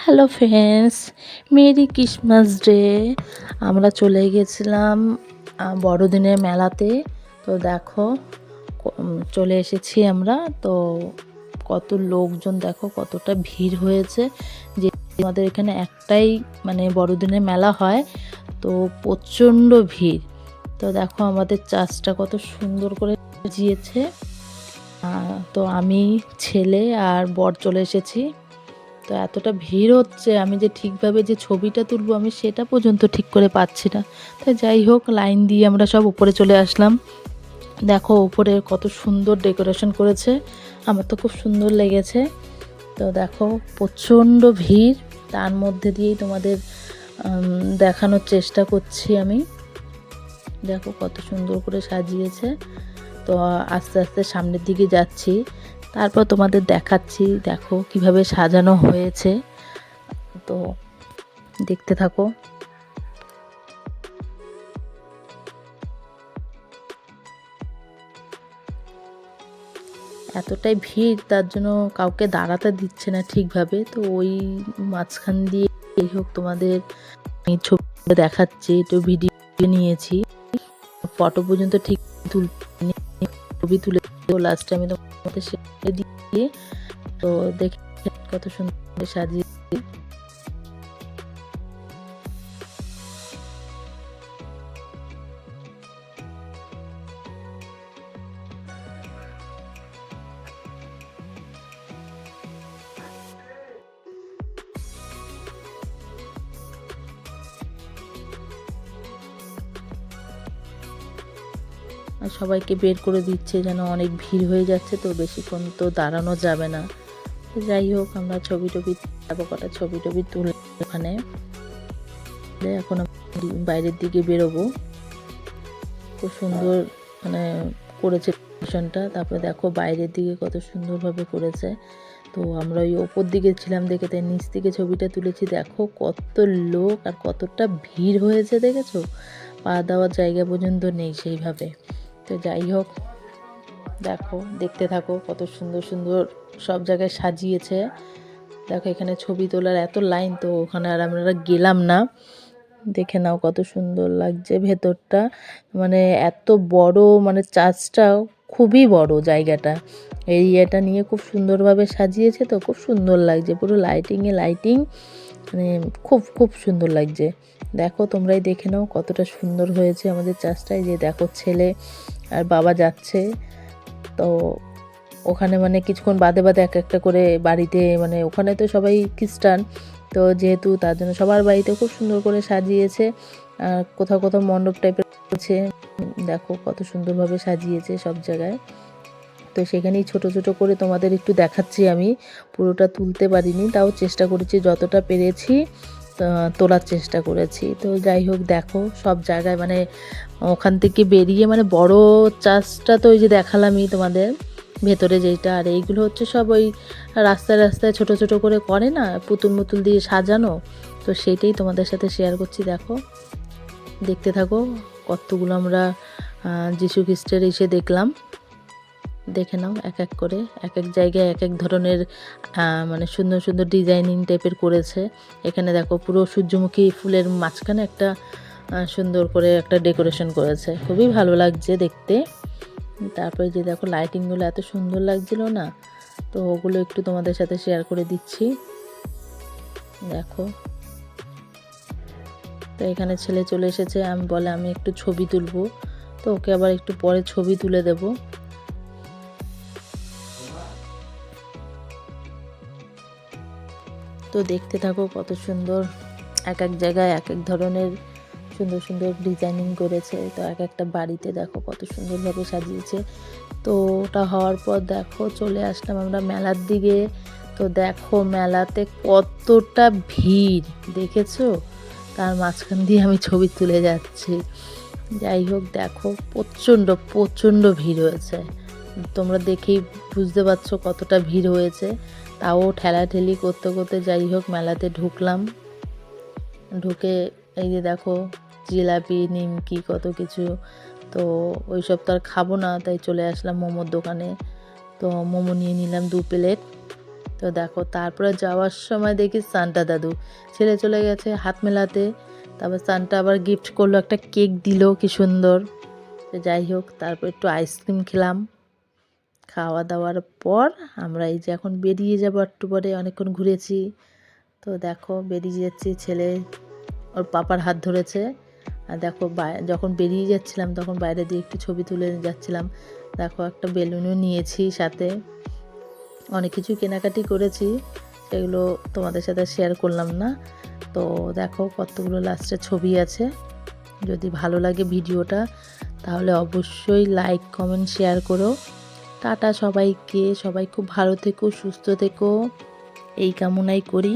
Hello friends, merry Christmas day. আমরা চলে গেছিলাম বড়দিনের মেলাতে। তো দেখো চলে এসেছি আমরা। তো কত লোকজন, দেখো কতটা ভিড় হয়েছে। যে আমাদের এখানে একটাই মানে বড়দিনের মেলা হয়, তো প্রচণ্ড ভিড়। তো দেখো আমাদের চার্চটা কত সুন্দর করে সাজিয়েছে। তো আমি, ছেলে আর বর চলে এসেছি। তো এতটা ভিড় হচ্ছে, আমি যে ঠিকভাবে যে ছবিটা তুলবো আমি সেটা পর্যন্ত ঠিক করে পাচ্ছি না। তো যাই হোক, লাইন দিয়ে আমরা সব উপরে চলে আসলাম। দেখো উপরে কত সুন্দর ডেকোরেশন করেছে, আমার তো খুব সুন্দর লেগেছে। তো দেখো প্রচণ্ড ভিড়, তার মধ্যে দিয়েই তোমাদের দেখানোর চেষ্টা করছি আমি। দেখো কত সুন্দর করে সাজিয়েছে। তো আস্তে আস্তে সামনের দিকে যাচ্ছি, তারপর তোমাদের দেখাচ্ছি দেখো কিভাবে সাজানো হয়েছে। তো দেখতে থাকো। এতটাই ভিড়, তার জন্য কাউকে দাঁড়াতে দিচ্ছে না ঠিকভাবে। তো ওই মাঝখান দিয়ে এই হোক তোমাদের ছবি দেখাচ্ছি, একটু ভিডিও নিয়েছি, ফটো পর্যন্ত ঠিক ছবি তুলে লাস্টে আমি তোমাদের সেটা দিয়ে। তো দেখে কত সুন্দর সাজিয়ে। সবাইকে বের করে দিচ্ছে, যেন অনেক ভিড় হয়ে যাচ্ছে, তো বেশিক্ষণ তো দাঁড়ানো যাবে না। যাই হোক, আমরা ছবি টবি কটা ছবি টবি তুলে ওখানে। এখন বাইরের দিকে বেরোবো। খুব সুন্দর মানে করেছে ডেকোরেশনটা। তারপরে দেখো বাইরের দিকে কত সুন্দরভাবে করেছে। তো আমরা ওই ওপর দিকে ছিলাম দেখে, তাই নিচ থেকে ছবিটা তুলেছি। দেখো কত লোক আর কতটা ভিড় হয়েছে, দেখেছো? পা দেওয়ার জায়গা পর্যন্ত নেই সেইভাবে। তো যাই হোক, দেখো দেখতে থাকো কত সুন্দর সুন্দর সব জায়গায় সাজিয়েছে। দেখো এখানে ছবি তোলার এত লাইন, তো ওখানে আর আমরা গেলাম না। দেখে নাও কত সুন্দর লাগছে ভেতরটা, মানে এত বড়, মানে চার্চটা খুবই বড়, জায়গাটা এরিয়াটা নিয়ে খুব সুন্দরভাবে সাজিয়েছে। তো খুব সুন্দর লাগছে, পুরো লাইটিংয়ে লাইটিং, মানে খুব খুব সুন্দর লাগছে। দেখো তোমরাই দেখে নাও কতটা সুন্দর হয়েছে আমাদের চার্চটায়। যে দেখো ছেলে আর বাবা যাচ্ছে, তো ওখানে মানে কিছুক্ষণ বাদে বাদে এক একটা করে বাড়িতে, মানে ওখানে তো সবাই খ্রিস্টান, তো যেহেতু তার জন্য সবার বাড়িতে খুব সুন্দর করে সাজিয়েছে। আর কোথাও কোথাও মণ্ডপ টাইপের আছে, দেখো কত সুন্দরভাবে সাজিয়েছে সব জায়গায়। তো সেখানেই ছোট ছোট করে তোমাদের একটু দেখাচ্ছি, আমি পুরোটা তুলতে পারিনি, তাও চেষ্টা করেছি যতটা পেরেছি তোলার চেষ্টা করেছি। তো যাই হোক, দেখো সব জায়গায় মানে ওখান থেকে বেরিয়ে, মানে বড় চার্চটা তো ওই যে দেখালামই তোমাদের ভেতরে যেটা, আর এইগুলো হচ্ছে সব ওই রাস্তায় রাস্তায় ছোট ছোট করে করে না, পুতুল মুতুল দিয়ে সাজানো। তো সেইটাই তোমাদের সাথে শেয়ার করছি। দেখো দেখতে থাকো কতগুলো আমরা যীশু খ্রিস্টের এসে দেখলাম। দেখে নাও এক এক করে, এক এক জায়গায় এক এক ধরনের মানে সুন্দর সুন্দর ডিজাইনিং টাইপের করেছে। এখানে দেখো পুরো সূর্যমুখী ফুলের মাঝখানে একটা সুন্দর করে একটা ডেকোরেশন করেছে, খুবই ভালো লাগছে দেখতে। তারপরে যে দেখো লাইটিংগুলো এত সুন্দর লাগছিল না, তো ওগুলো একটু তোমাদের সাথে শেয়ার করে দিচ্ছি। দেখো, তো এখানে ছেলে চলে এসেছে, আমি বলে আমি একটু ছবি তুলবো, তো ওকে আবার একটু পরে ছবি তুলে দেব। তো দেখতে থাকো কত সুন্দর, এক এক জায়গায় এক এক ধরনের সুন্দর সুন্দর ডিজাইনিং করেছে। তো এক একটা বাড়িতে দেখো কত সুন্দরভাবে সাজিয়েছে। তো ওটা হওয়ার পর দেখো চলে আসলাম আমরা মেলার দিকে। তো দেখো মেলাতে কতটা ভিড় দেখেছো, তার মাঝখান দিয়ে আমি ছবি তুলে যাচ্ছি। যাই হোক, দেখো প্রচণ্ড প্রচণ্ড ভিড় হয়েছে, তোমরা দেখেই বুঝতে পারছো কতটা ভিড় হয়েছে। তাও ঠেলাঠেলি করতে করতে যাই হোক মেলাতে ঢুকলাম। ঢুকে এই যে দেখো জিলাপি, নিমকি, কত কিছু। তো ওইসব তো আর খাবো না, তাই চলে আসলাম মোমোর দোকানে। তো মোমো নিয়ে নিলাম 2 প্লেট। তো দেখো তারপরে যাওয়ার সময় দেখি সান্টা দাদু ছেলে চলে গেছে হাত মেলাতে, তারপর সান্টা আবার গিফট করলো, একটা কেক দিল কি সুন্দর। তো যাই হোক তারপর একটু আইসক্রিম খেলাম, খাওয়া দাওয়ার পর আমরা এই যে এখন বেরিয়ে যাবো একটু পরে, অনেকক্ষণ ঘুরেছি। তো দেখো বেরিয়ে যাচ্ছি, ছেলে ওর পাপার হাত ধরেছে। আর দেখো যখন বেরিয়ে যাচ্ছিলাম তখন বাইরে দিয়ে একটু ছবি তুলে যাচ্ছিলাম। দেখো একটা বেলুনও নিয়েছি সাথে, অনেক কিছু কেনাকাটি করেছি, সেগুলো তোমাদের সাথে শেয়ার করলাম না। তো দেখো কতগুলো লাস্টে ছবি আছে। যদি ভালো লাগে ভিডিওটা তাহলে অবশ্যই লাইক কমেন্ট শেয়ার করো। টাটা সবাইকে, সবাই খুব ভালো থেকো, সুস্থ থেকো, এই কামনাই করি।